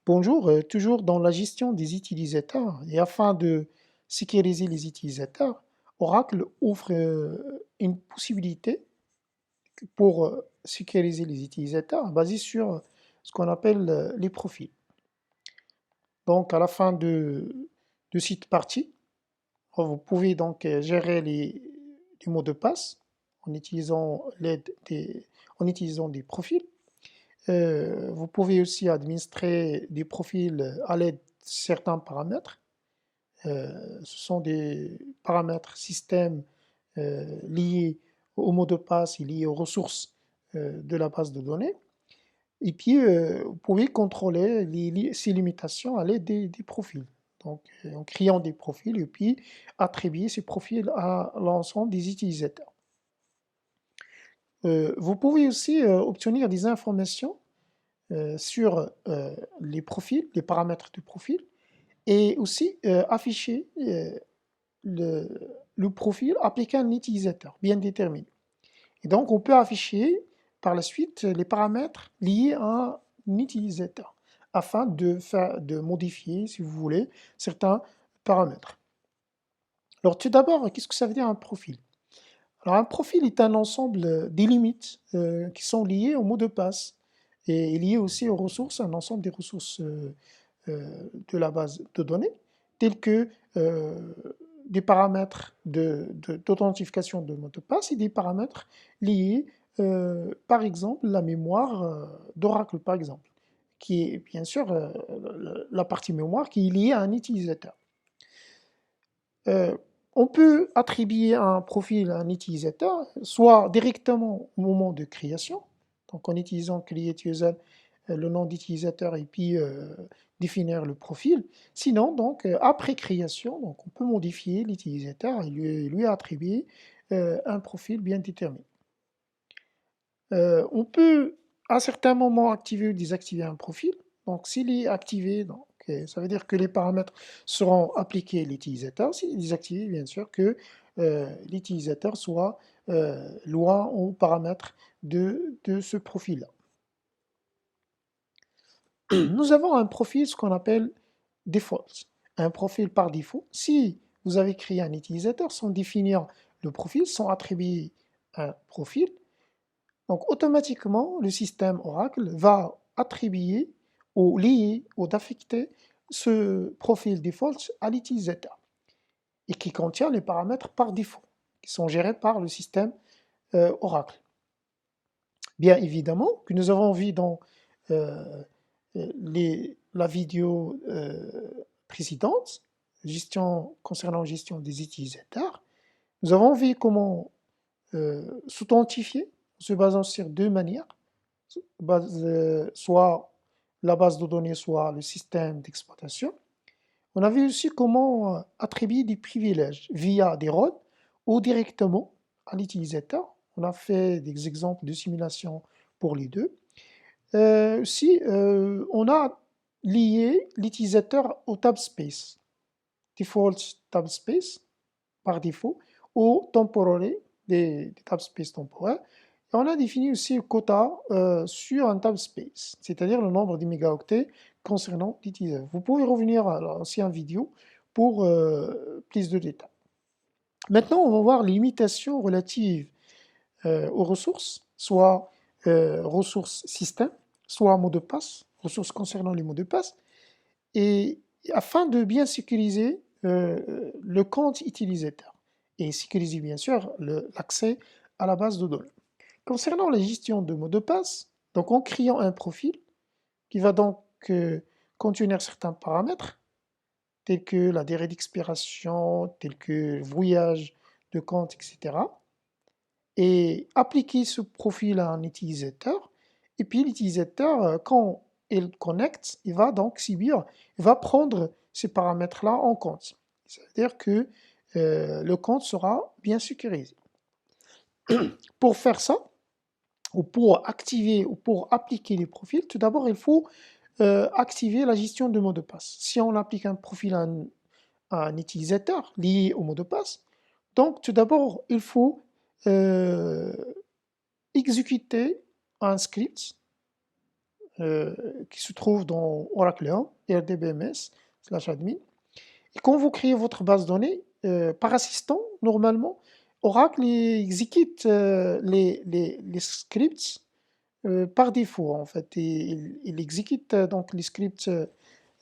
Bonjour, toujours dans la gestion des utilisateurs et afin de sécuriser les utilisateurs, Oracle offre une possibilité pour sécuriser les utilisateurs basée sur ce qu'on appelle les profils. Donc à la fin de cette partie, vous pouvez donc gérer les mots de passe en utilisant en utilisant des profils. Vous pouvez aussi administrer des profils à l'aide de certains paramètres. Ce sont des paramètres système liés au mot de passe et liés aux ressources de la base de données. Et puis, vous pouvez contrôler ces limitations à l'aide des profils. Donc, en créant des profils et puis attribuer ces profils à l'ensemble des utilisateurs. Vous pouvez aussi obtenir des informations sur les profils, les paramètres du profil, et aussi afficher le, le profil appliqué à un utilisateur bien déterminé. Et donc, on peut afficher par la suite les paramètres liés à un utilisateur afin de modifier, si vous voulez, certains paramètres. Alors, tout d'abord, qu'est-ce que ça veut dire un profil? Alors, un profil est un ensemble des limites qui sont liées au mot de passe et liées aussi aux ressources, un ensemble des ressources de la base de données, tels que des paramètres d'authentification de mot de passe et des paramètres liés, par exemple, la mémoire d'Oracle, par exemple, qui est bien sûr la partie mémoire qui est liée à un utilisateur. Euh, on peut attribuer un profil à un utilisateur, soit directement au moment de création, donc en utilisant create user, le nom d'utilisateur et puis définir le profil. Sinon, donc, après création, donc, on peut modifier l'utilisateur et lui attribuer un profil bien déterminé. On peut à certains moments activer ou désactiver un profil. Donc, s'il est activé, donc, ça veut dire que les paramètres seront appliqués à l'utilisateur. S'il est désactivé, bien sûr que l'utilisateur soit loin aux paramètres de ce profil-là. Nous avons un profil, ce qu'on appelle default, un profil par défaut. Si vous avez créé un utilisateur sans définir le profil, sans attribuer un profil, donc automatiquement, le système Oracle va attribuer ou lier ou d'affecter ce profil default à l'utilisateur et qui contient les paramètres par défaut qui sont gérés par le système Oracle. Bien évidemment, que nous avons vu dans la vidéo précédente, concernant la gestion des utilisateurs, nous avons vu comment s'authentifier en se basant sur deux manières, soit la base de données, soit le système d'exploitation. On a vu aussi comment attribuer des privilèges via des rôles ou directement à l'utilisateur. On a fait des exemples de simulation pour les deux. Aussi, on a lié l'utilisateur au tab space, default tab space par défaut, ou temporary, des tab space temporaires. Et on a défini aussi un quota sur un tab space, c'est-à-dire le nombre de mégaoctets concernant l'utilisateur. Vous pouvez revenir à l'ancienne vidéo pour plus de détails. Maintenant, on va voir les limitations relatives aux ressources, soit ressources système, soit mot de passe, ressources concernant les mots de passe, et afin de bien sécuriser le compte utilisateur et sécuriser bien sûr l'accès à la base de données. Concernant la gestion de mots de passe, donc en créant un profil qui va donc contenir certains paramètres tels que la durée d'expiration, tels que le voyage de compte, etc. Et appliquer ce profil à un utilisateur. Et puis l'utilisateur, quand il connecte, il va donc subir, il va prendre ces paramètres-là en compte. C'est-à-dire que le compte sera bien sécurisé. Pour faire ça, ou pour activer ou pour appliquer les profils, tout d'abord, il faut activer la gestion de mots de passe. Si on applique un profil à un utilisateur lié au mot de passe, donc tout d'abord, il faut exécuter un script qui se trouve dans Oracle 1, rdbms/admin. Et quand vous créez votre base de données, par assistant, normalement, Oracle exécute les scripts par défaut, en fait. Et il exécute donc les scripts,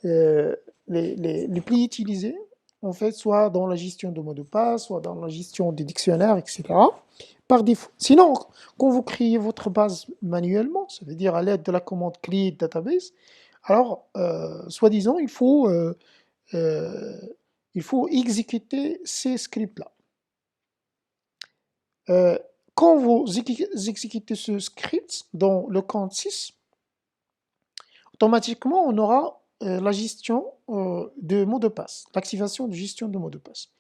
les plus utilisés, en fait, soit dans la gestion de mots de passe, soit dans la gestion des dictionnaires, etc. Par défaut. Sinon, quand vous créez votre base manuellement, ça veut dire à l'aide de la commande create database, alors, soi-disant, il faut exécuter ces scripts-là. Quand vous exécutez ce script dans le compte 6, automatiquement, on aura la gestion de mots de passe, l'activation de gestion de mots de passe.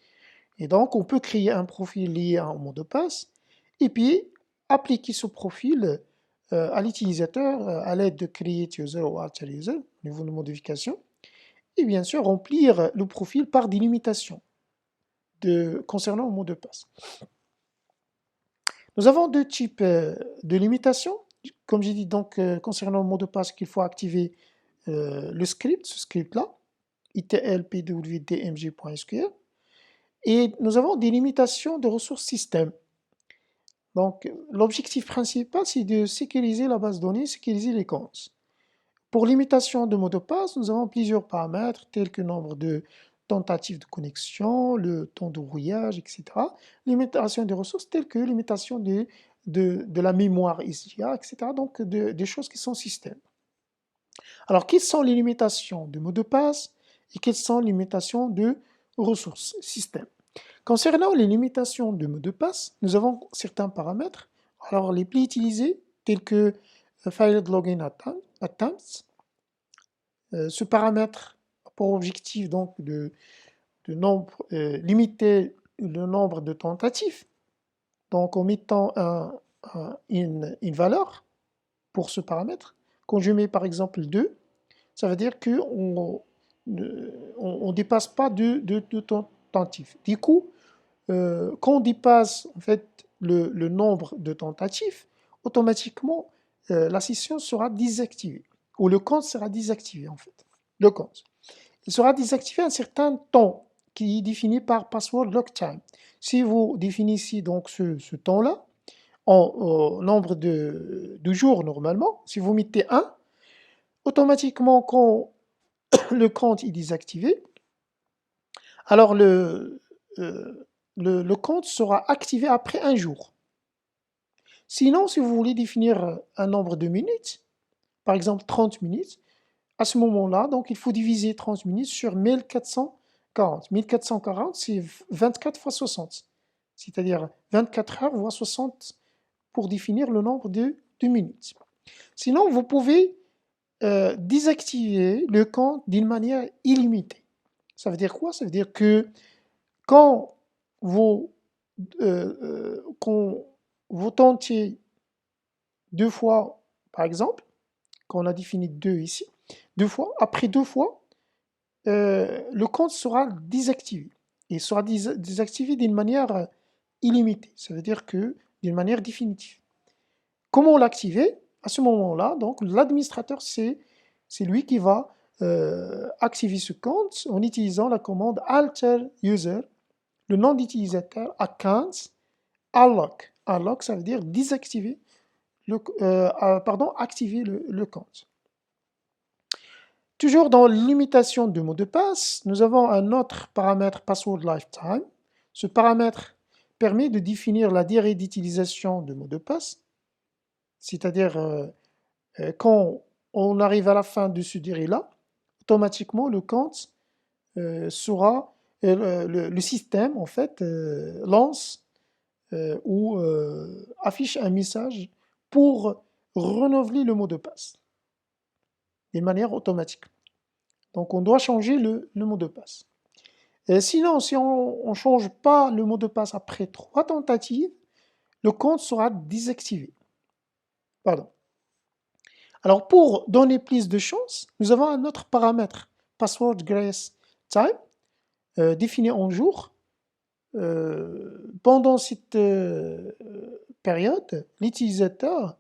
Et donc, on peut créer un profil lié à un mot de passe et puis appliquer ce profil à l'utilisateur à l'aide de create user ou alter user, au niveau de modification, et bien sûr remplir le profil par des limitations concernant le mot de passe. Nous avons deux types de limitations. Comme j'ai dit, donc, concernant le mot de passe, qu'il faut activer le script, ce script-là, itlpwdmg.sql. Et nous avons des limitations de ressources système. Donc, l'objectif principal, c'est de sécuriser la base de données, sécuriser les comptes. Pour limitation de mot de passe, nous avons plusieurs paramètres tels que le nombre de tentatives de connexion, le temps de rouillage, etc. Limitation des ressources telles que limitation de la mémoire SGA, etc. Donc, des choses qui sont système. Alors, quelles sont les limitations de mot de passe et quelles sont les limitations de ressources système? Concernant les limitations de mot de passe, nous avons certains paramètres. Alors, les plus utilisés, tels que Failed Login Attempts, ce paramètre a pour objectif donc de limiter le nombre de tentatives, donc en mettant une valeur pour ce paramètre. Quand je mets par exemple 2, ça veut dire qu'on ne dépasse pas de tentatives. Du coup, quand on dépasse en fait le nombre de tentatives, automatiquement la session sera désactivée, ou le compte sera désactivé en fait. Le compte. Il sera désactivé un certain temps qui est défini par password lock time. Si vous définissez donc ce temps-là en nombre de jours normalement, si vous mettez 1, automatiquement quand le compte est désactivé, alors le compte sera activé après 1 jour. Sinon, si vous voulez définir un nombre de minutes, par exemple 30 minutes, à ce moment-là, donc il faut diviser 30 minutes sur 1440. 1440, c'est 24 fois 60, c'est-à-dire 24 heures fois 60 pour définir le nombre de minutes. Sinon, vous pouvez désactiver le compte d'une manière illimitée. Ça veut dire quoi? Ça veut dire que quand vous tentiez 2 fois, par exemple, quand on a défini 2 ici, 2 fois, après 2 fois, le compte sera désactivé. Il sera désactivé d'une manière illimitée, ça veut dire que d'une manière définitive. Comment l'activer? À ce moment-là, donc l'administrateur, c'est lui qui va activer ce compte en utilisant la commande alter user, le nom d'utilisateur account unlock. Unlock, ça veut dire désactiver activer le compte. Toujours dans limitation de mot de passe, nous avons un autre paramètre password lifetime. Ce paramètre permet de définir la durée d'utilisation de mot de passe, c'est-à-dire quand on arrive à la fin de ce durée-là, automatiquement le compte sera, le système en fait lance ou affiche un message pour renouveler le mot de passe d'une manière automatique. Donc on doit changer le mot de passe. Et sinon, si on ne change pas le mot de passe après 3 tentatives, le compte sera désactivé. Pardon. Alors pour donner plus de chance, nous avons un autre paramètre, password grace time, défini en jours. Pendant cette période, l'utilisateur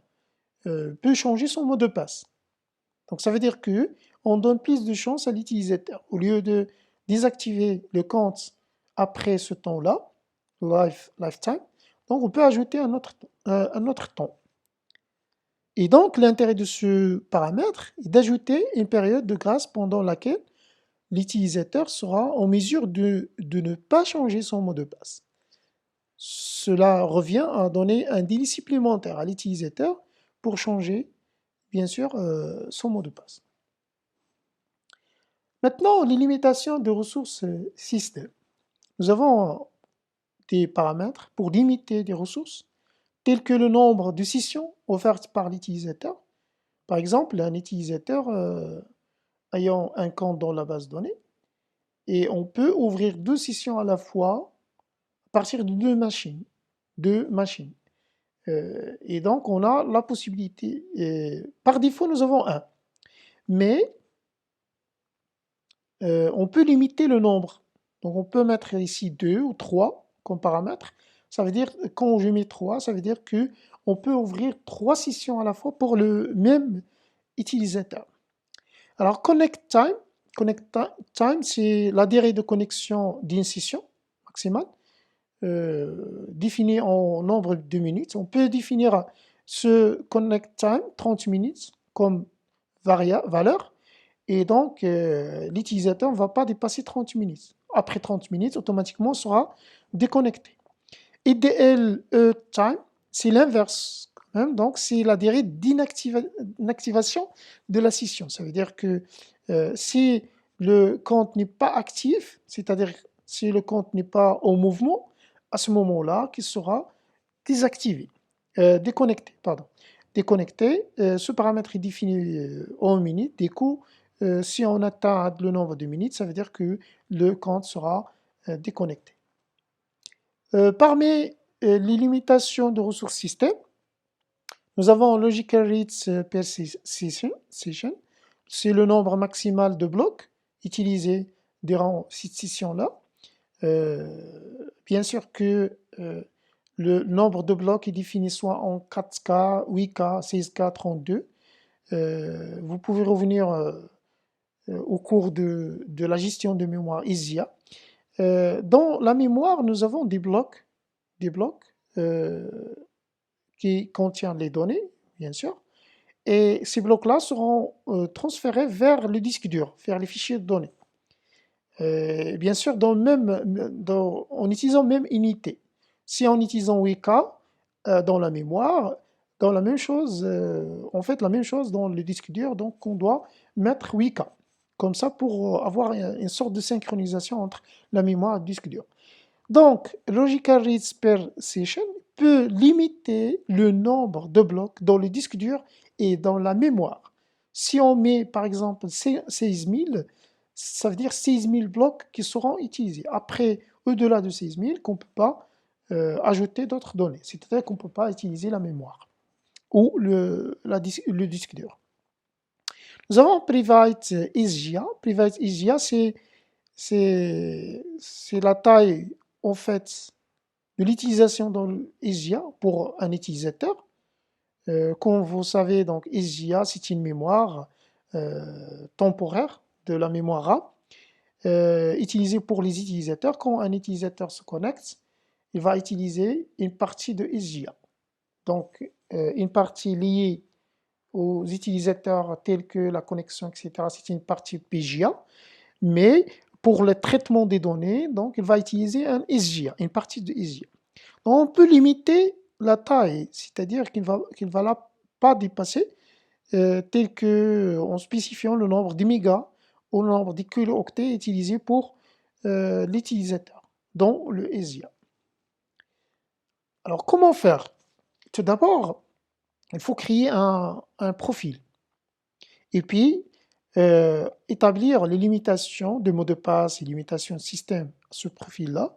peut changer son mot de passe. Donc ça veut dire que on donne plus de chance à l'utilisateur. Au lieu de désactiver le compte après ce temps-là, lifetime, donc on peut ajouter un autre temps. Et donc l'intérêt de ce paramètre est d'ajouter une période de grâce pendant laquelle l'utilisateur sera en mesure de ne pas changer son mot de passe. Cela revient à donner un délai supplémentaire à l'utilisateur pour changer, bien sûr, son mot de passe. Maintenant, les limitations de ressources système. Nous avons des paramètres pour limiter des ressources, tels que le nombre de sessions offertes par l'utilisateur. Par exemple, un utilisateur ayant un compte dans la base de données, et on peut ouvrir 2 sessions à la fois à partir de 2 machines. Et donc, on a la possibilité, par défaut, nous avons 1. Mais on peut limiter le nombre. Donc, on peut mettre ici 2 ou 3 comme paramètre. Ça veut dire, quand je mets 3, ça veut dire qu'on peut ouvrir 3 sessions à la fois pour le même utilisateur. Alors, connect time, c'est la durée de connexion d'une session maximale, définie en nombre de minutes. On peut définir ce connect time 30 minutes comme valeur, et donc l'utilisateur ne va pas dépasser 30 minutes. Après 30 minutes, automatiquement, il sera déconnecté. IDLE time, c'est l'inverse. Donc, c'est la durée d'inactivation de la session. Ça veut dire que si le compte n'est pas actif, c'est-à-dire si le compte n'est pas en mouvement, à ce moment-là, qu'il sera désactivé, déconnecté, pardon. Déconnecté, ce paramètre est défini en minutes. Du coup, si on atteint le nombre de minutes, ça veut dire que le compte sera déconnecté. Parmi les limitations de ressources système, nous avons logical reads per session. C'est le nombre maximal de blocs utilisés durant cette session-là. Bien sûr que le nombre de blocs est défini soit en 4K, 8K, 16K, 32. Vous pouvez revenir au cours de la gestion de mémoire ISIA. Dans la mémoire, nous avons des blocs qui contiennent les données, bien sûr, et ces blocs-là seront transférés vers le disque dur, vers les fichiers de données. Bien sûr, en utilisant même unité. Si en utilisant 8K dans la mémoire, on fait la même chose dans le disque dur, donc on doit mettre 8K. Comme ça, pour avoir une sorte de synchronisation entre la mémoire et le disque dur. Donc, Logical Reads per Session peut limiter le nombre de blocs dans le disque dur et dans la mémoire. Si on met par exemple 16 000, ça veut dire 16 000 blocs qui seront utilisés. Après, au-delà de 16 000, qu'on ne peut pas ajouter d'autres données. C'est-à-dire qu'on ne peut pas utiliser la mémoire ou le disque dur. Nous avons Private ISJA. Private ISJA, c'est la taille en fait de l'utilisation dans ISJA pour un utilisateur. Comme vous savez, donc ISJA, c'est une mémoire temporaire de la mémoire RAM, utilisée pour les utilisateurs. Quand un utilisateur se connecte, il va utiliser une partie de ISJA. Donc, une partie liée aux utilisateurs tels que la connexion, etc., c'est une partie PGA. Mais pour le traitement des données, donc, il va utiliser un SJA, une partie de SJA. Donc, on peut limiter la taille, c'est-à-dire qu'il ne va pas dépasser, tel que en spécifiant le nombre de mégas ou le nombre de kilooctets utilisés pour l'utilisateur, dans le SJA. Alors, comment faire? Tout d'abord, il faut créer un profil. Et puis, établir les limitations de mots de passe et limitations de système à ce profil-là,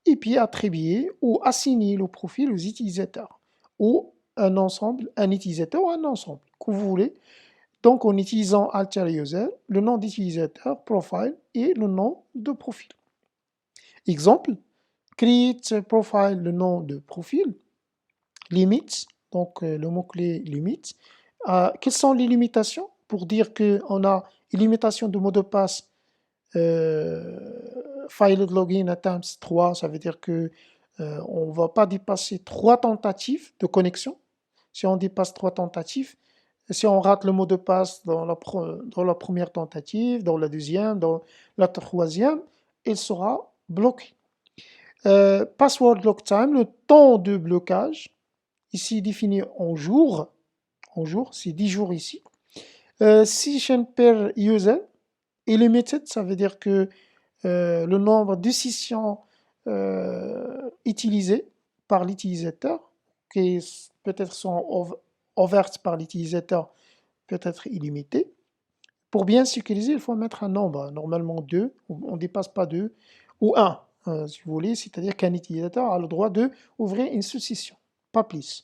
et puis attribuer ou assigner le profil aux utilisateurs, ou un utilisateur ou un ensemble, que vous voulez. Donc, en utilisant alter user, le nom d'utilisateur, profile, et le nom de profil. Exemple, create profile, le nom de profil, limits, donc le mot-clé limite. Quelles sont les limitations? pour dire qu'on a une limitation de mot de passe failed login attempts 3, ça veut dire que on ne va pas dépasser 3 tentatives de connexion. Si on dépasse 3 tentatives, si on rate le mot de passe dans la première tentative, dans la deuxième, dans la troisième, il sera bloqué. Password lock time, le temps de blocage, ici défini en jours, c'est 10 jours ici. Session per user, et limited, ça veut dire que le nombre de sessions utilisées par l'utilisateur, qui peut-être sont ouvertes par l'utilisateur, peut être illimité. Pour bien sécuriser, il faut mettre un nombre, normalement 2, on ne dépasse pas 2, ou 1, si vous voulez, c'est-à-dire qu'un utilisateur a le droit d'ouvrir une session, pas plus.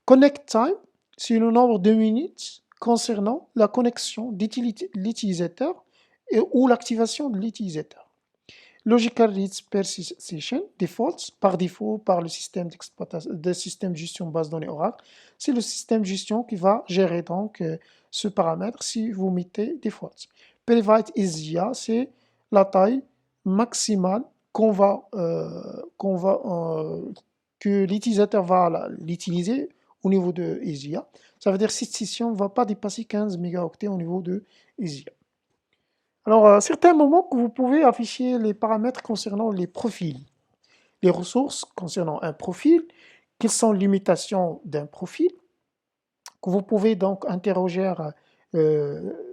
Connect time, c'est le nombre de minutes concernant la connexion de l'utilisateur ou l'activation de l'utilisateur. Logical reads per session, defaults, par défaut, par le système de gestion base données Oracle. C'est le système de gestion qui va gérer donc ce paramètre si vous mettez defaults. Private ISIA, c'est la taille maximale que l'utilisateur va l'utiliser au niveau de ISIA. Ça veut dire que cette session ne va pas dépasser 15 mégaoctets au niveau de ISIA. Alors, à certains moments, vous pouvez afficher les paramètres concernant les profils, les ressources concernant un profil, quelles sont les limitations d'un profil, que vous pouvez donc interroger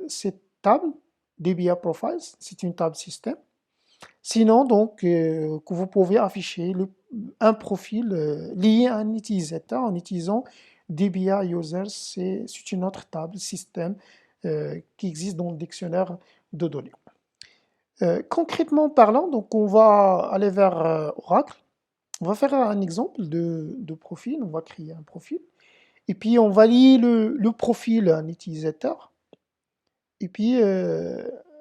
cette table, DBA Profiles, c'est une table système. Sinon, donc, que vous pouvez afficher un profil lié à un utilisateur en utilisant DBA Users, c'est une autre table système qui existe dans le dictionnaire de données. Concrètement parlant, donc on va aller vers Oracle. On va faire un exemple de profil. On va créer un profil. Et puis on va lier le profil à un utilisateur. Et puis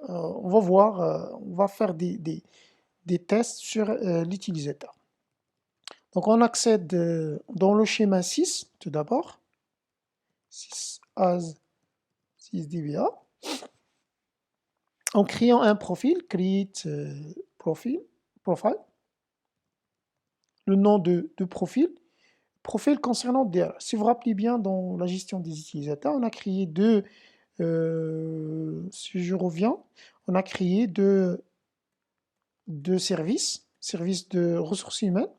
on va voir, on va faire des tests sur l'utilisateur. Donc on accède dans le schéma 6 tout d'abord. 6 as 6 DBA. En créant un profil, create profile, le nom de profil concernant DRH. Si vous vous rappelez bien, dans la gestion des utilisateurs, on a créé si je reviens, on a créé deux services de ressources humaines,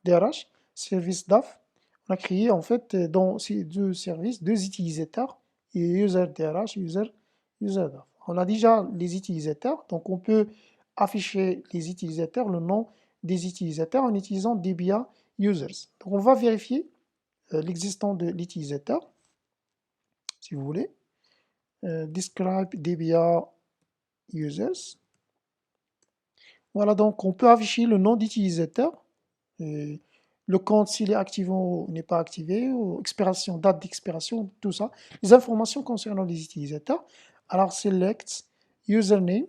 DRH, service DAF. On a créé en fait dans ces deux services, deux utilisateurs, user DRH, user DAF. On a déjà les utilisateurs, donc on peut afficher les utilisateurs, le nom des utilisateurs en utilisant DBA users. Donc on va vérifier l'existence de l'utilisateur, si vous voulez. Describe DBA users. Voilà, donc on peut afficher le nom d'utilisateur, le compte s'il est activé ou n'est pas activé, ou expiration, date d'expiration, tout ça. Les informations concernant les utilisateurs. Alors select username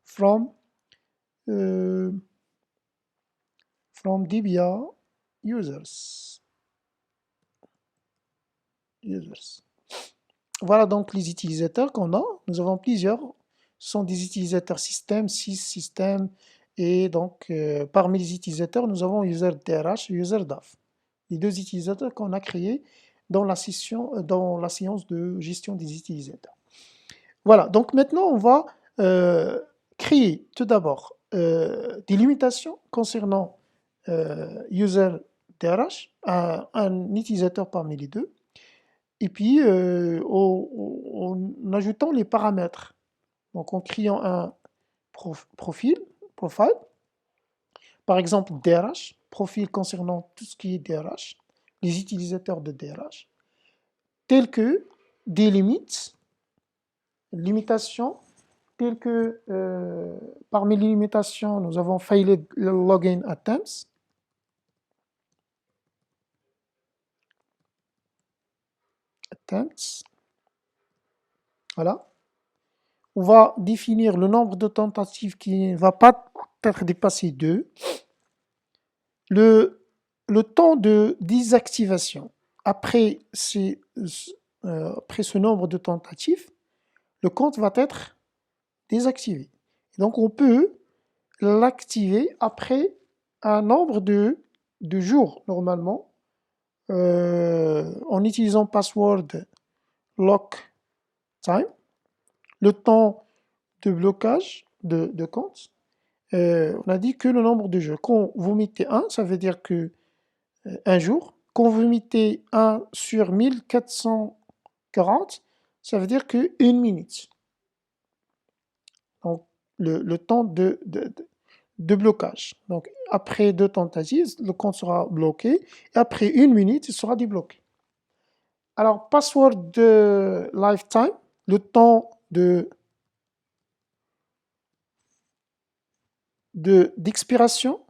from DBA users. Voilà donc les utilisateurs qu'on a. Nous avons plusieurs. Ce sont des utilisateurs système, 6 systèmes. Et donc, parmi les utilisateurs, nous avons user DRH et user DAF. Les deux utilisateurs qu'on a créés dans la séance de gestion des utilisateurs. Voilà, donc maintenant, on va créer tout d'abord des limitations concernant user DRH, un utilisateur parmi les deux, et puis en ajoutant les paramètres. Donc en créant un profile, par exemple DRH, profil concernant tout ce qui est DRH, les utilisateurs de DRH, tels que des limitations, telles que parmi les limitations, nous avons failed login attempts. Voilà. On va définir le nombre de tentatives qui ne va pas être dépassé 2. Le temps de désactivation après après ce nombre de tentatives, le compte va être désactivé. Donc on peut l'activer après un nombre de jours normalement en utilisant password lock time, le temps de blocage de compte. On a dit que le nombre de jours. Quand vous mettez 1, ça veut dire que un jour. Quand vous mettez 1 sur 1440, ça veut dire que 1 minute. Donc le temps de blocage. Donc après 2 tentatives, le compte sera bloqué et après 1 minute, il sera débloqué. Alors password de lifetime, le temps d'expiration.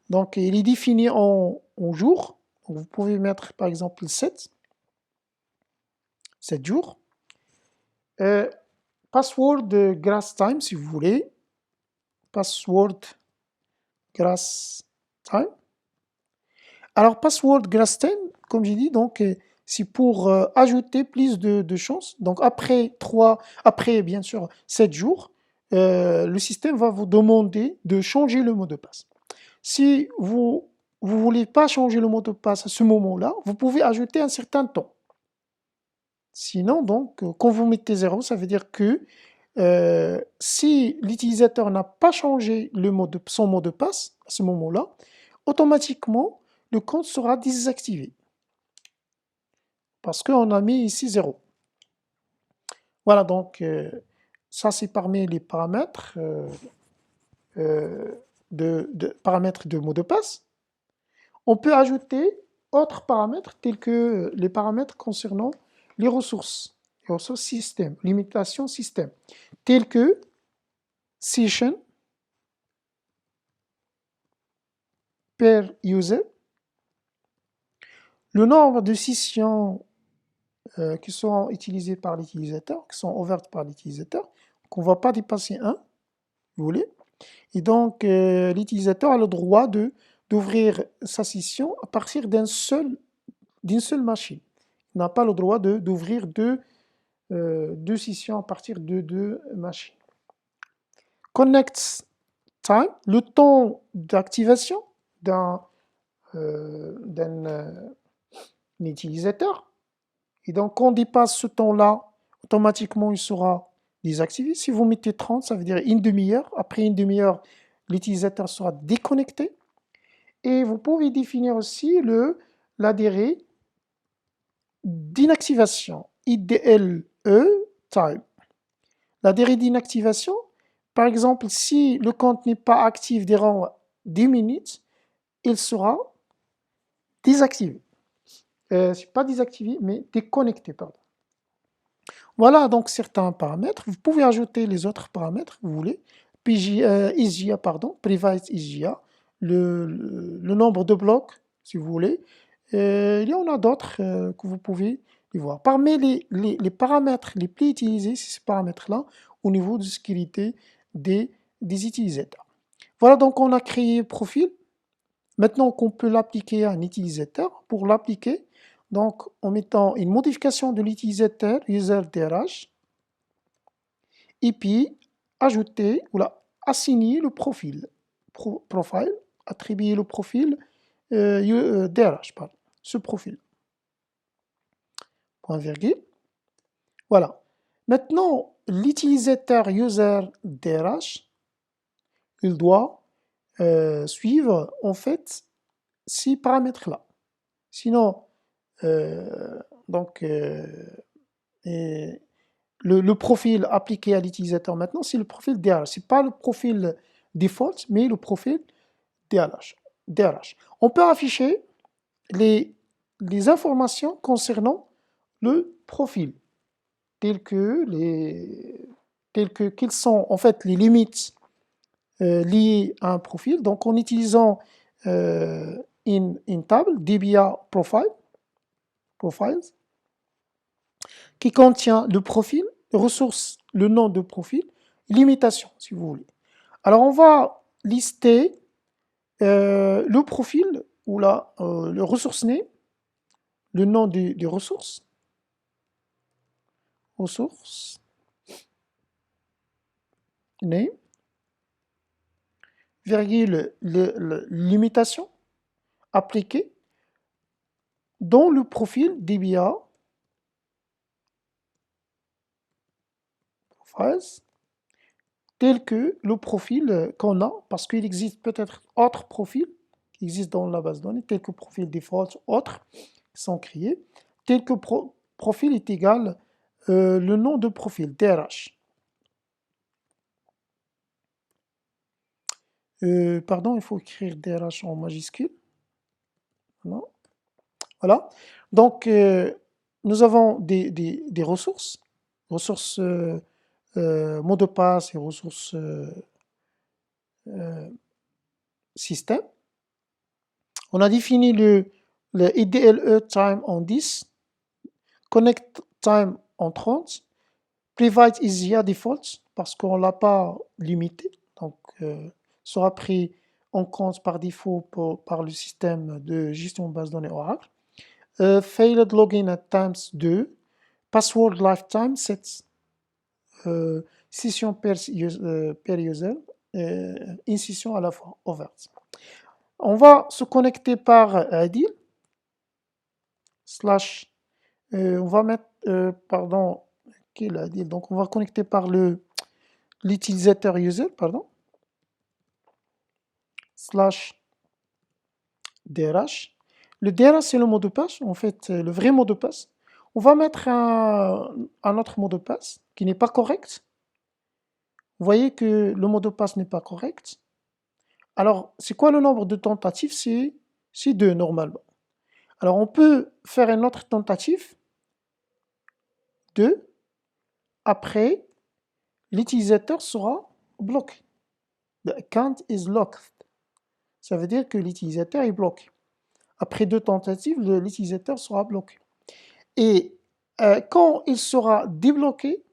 Donc il est défini en jours. Donc, vous pouvez mettre par exemple 7 jours. Password de grace time si vous voulez. Password grace time. Alors password grace time, comme j'ai dit, donc c'est pour ajouter plus de chances. Donc après bien sûr 7 jours, le système va vous demander de changer le mot de passe. Si vous ne voulez pas changer le mot de passe à ce moment-là, vous pouvez ajouter un certain temps. Sinon, donc, quand vous mettez 0, ça veut dire que si l'utilisateur n'a pas changé son mot de passe à ce moment-là, automatiquement, le compte sera désactivé. Parce qu'on a mis ici 0. Voilà, donc, ça c'est parmi les paramètres paramètres de mot de passe. On peut ajouter autres paramètres tels que les paramètres concernant les ressources système, limitation système, tels que session per user, le nombre de sessions qui sont utilisées par l'utilisateur, qui sont ouvertes par l'utilisateur, qu'on ne va pas dépasser 1, vous voulez. Et donc, l'utilisateur a le droit d'ouvrir sa session à partir d'une seule machine. Il n'a pas le droit d'ouvrir deux sessions à partir de 2 machines. Connect time, le temps d'activation d'un utilisateur. Et donc, quand on dépasse ce temps-là, automatiquement, il sera désactivé. Si vous mettez 30, ça veut dire une demi-heure. Après une demi-heure, l'utilisateur sera déconnecté. Et vous pouvez définir aussi la durée d'inactivation, IDLE time. La durée d'inactivation, par exemple, si le compte n'est pas actif durant 10 minutes, il sera désactivé. C'est pas désactivé, mais déconnecté, pardon. Voilà donc certains paramètres. Vous pouvez ajouter les autres paramètres, vous voulez. SGA, pardon, Private SGA, le nombre de blocs, si vous voulez. Il y en a d'autres que vous pouvez y voir. Parmi les paramètres les plus utilisés, c'est ces paramètres-là au niveau de sécurité des utilisateurs. Voilà, donc on a créé profil. Maintenant qu'on peut l'appliquer à un utilisateur, pour l'appliquer, donc en mettant une modification de l'utilisateur user DRH, et puis ajouter ou assigner le profil, profile, attribuer le profil DRH, pardon, ce profil. Point virgule. Voilà. Maintenant, l'utilisateur user DRH, il doit suivre en fait ces paramètres-là. Sinon, donc, le profil appliqué à l'utilisateur maintenant, c'est le profil DRH. Ce n'est pas le profil default, mais le profil DRH. On peut afficher les informations concernant le profil, telles quelles sont en fait les limites liées à un profil. Donc en utilisant une table DBA profiles, qui contient le profil, ressources, le nom de profil, limitation, si vous voulez. Alors, on va lister le profil ou le ressource name le nom des ressources, name, virgule, limitation appliquée dans le profil DBA, profiles, tel que le profil qu'on a, parce qu'il existe peut-être autres profils qui existent dans la base de données, tel que profil default, autres qui sont créés, tel que profil est égal le nom de profil, DRH. Pardon, il faut écrire DRH en majuscule. Non. Voilà. Donc, nous avons des ressources mot de passe et ressources système. On a défini le IDLE time en 10, connect time en 30, private is via default parce qu'on ne l'a pas limité, donc sera pris en compte par défaut par le système de gestion de base de données Oracle. Failed login at times 2, password lifetime 7, session per user, une session à la fois ouverte. On va se connecter par ID slash, on va mettre, pardon, quel ID, donc on va connecter par l'utilisateur user, pardon, slash DRH. Le DRH, c'est le mot de passe, en fait, le vrai mot de passe. On va mettre un autre mot de passe qui n'est pas correct. Vous voyez que le mot de passe n'est pas correct. Alors, c'est quoi le nombre de tentatives? C'est 2 normalement. Alors, on peut faire une autre tentative, 2. Après, l'utilisateur sera bloqué. The account is locked. Ça veut dire que l'utilisateur est bloqué. Après 2 tentatives, l'utilisateur sera bloqué. Et quand il sera débloqué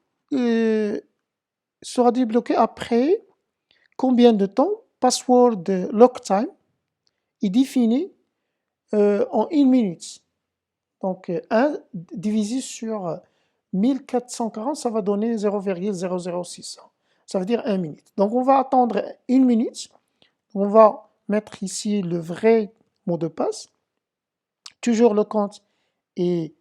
après combien de temps? Password lock time est défini en 1 minute. Donc 1 divisé sur 1440, ça va donner 0,006. Ça veut dire 1 minute. Donc on va attendre 1 minute. On va mettre ici le vrai mot de passe. Toujours le compte est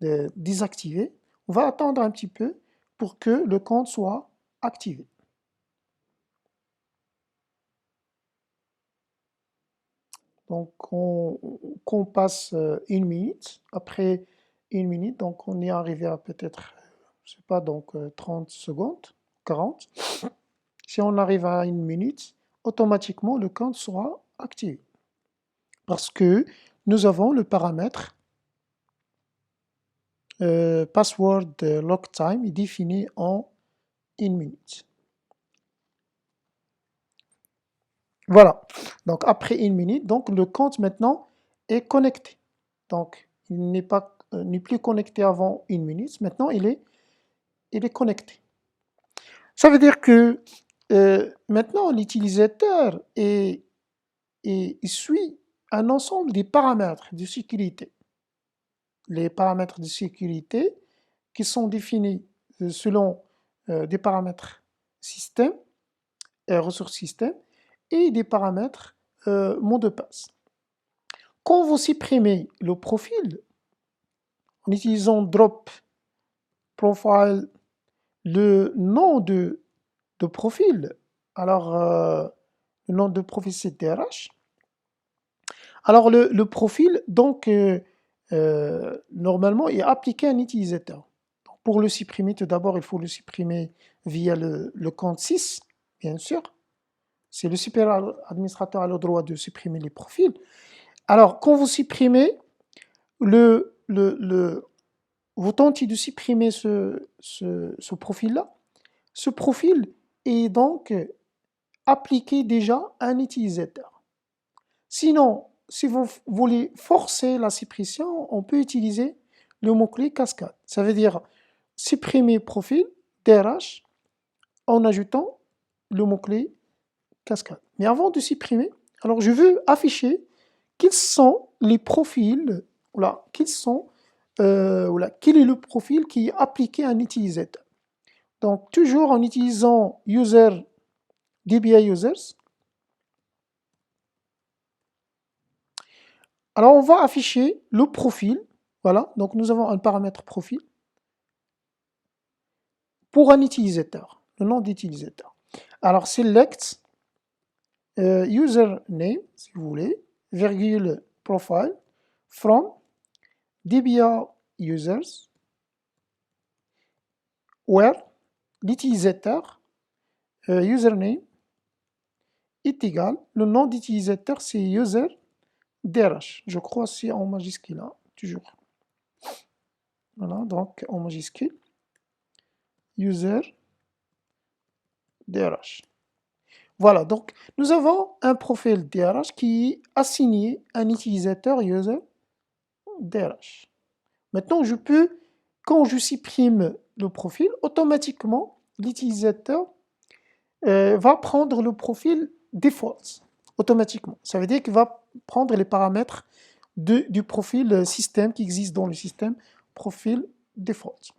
désactivé. On va attendre un petit peu pour que le compte soit activé. Donc, on passe 1 minute. Après 1 minute, donc on est arrivé à peut-être, je sais pas, donc 30 secondes, 40. Si on arrive à 1 minute, automatiquement le compte sera activé. Parce que nous avons le paramètre password lock time est défini en 1 minute. Voilà. Donc après 1 minute, donc le compte maintenant est connecté. Donc il n'est plus connecté avant 1 minute. Maintenant il est connecté. Ça veut dire que maintenant l'utilisateur il suit un ensemble des paramètres de sécurité. Les paramètres de sécurité qui sont définis selon des paramètres système, ressources système, et des paramètres mot de passe. Quand vous supprimez le profil en utilisant drop profile, le nom de profil, alors le nom de profil c'est DRH. Alors le profil, donc normalement, est appliqué à un utilisateur. Donc, pour le supprimer, tout d'abord, il faut le supprimer via le compte 6, bien sûr. C'est le super administrateur a le droit de supprimer les profils. Alors, quand vous supprimez, vous tentez de supprimer ce profil-là. Ce profil est donc appliqué déjà à un utilisateur. Sinon, si vous voulez forcer la suppression, on peut utiliser le mot-clé cascade. Ça veut dire supprimer profil DRH en ajoutant le mot-clé cascade. Mais avant de supprimer, alors je veux afficher quels sont les profils voilà, voilà, quel est le profil qui est appliqué à un utilisateur. Donc, toujours en utilisant user, DBA users. Alors, on va afficher le profil. Voilà, donc nous avons un paramètre profil pour un utilisateur, le nom d'utilisateur. Alors, select username, si vous voulez, virgule profile, from DBA users, where l'utilisateur username est égal, le nom d'utilisateur c'est user DRH, je crois c'est en majuscule, hein, toujours. Voilà, donc en majuscule, user DRH. Voilà, donc nous avons un profil DRH qui est assigné à un utilisateur user DRH. Maintenant, je peux, quand je supprime le profil, automatiquement, l'utilisateur va prendre le profil default, automatiquement. Ça veut dire qu'il va prendre les paramètres du profil système qui existe dans le système, profil default.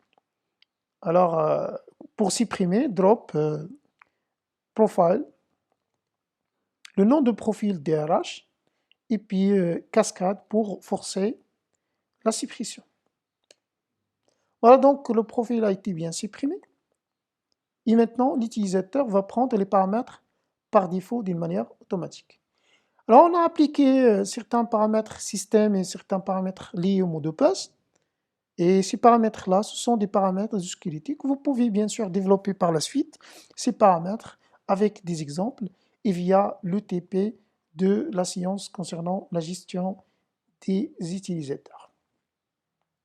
Alors, pour supprimer, drop profile, le nom de profil DRH, et puis cascade pour forcer la suppression. Voilà, donc le profil a été bien supprimé. Et maintenant, l'utilisateur va prendre les paramètres par défaut d'une manière automatique. Alors, on a appliqué certains paramètres système et certains paramètres liés au mot de passe. Et ces paramètres-là, ce sont des paramètres de sécurité que vous pouvez bien sûr développer par la suite, ces paramètres avec des exemples et via l'ETP de la science concernant la gestion des utilisateurs.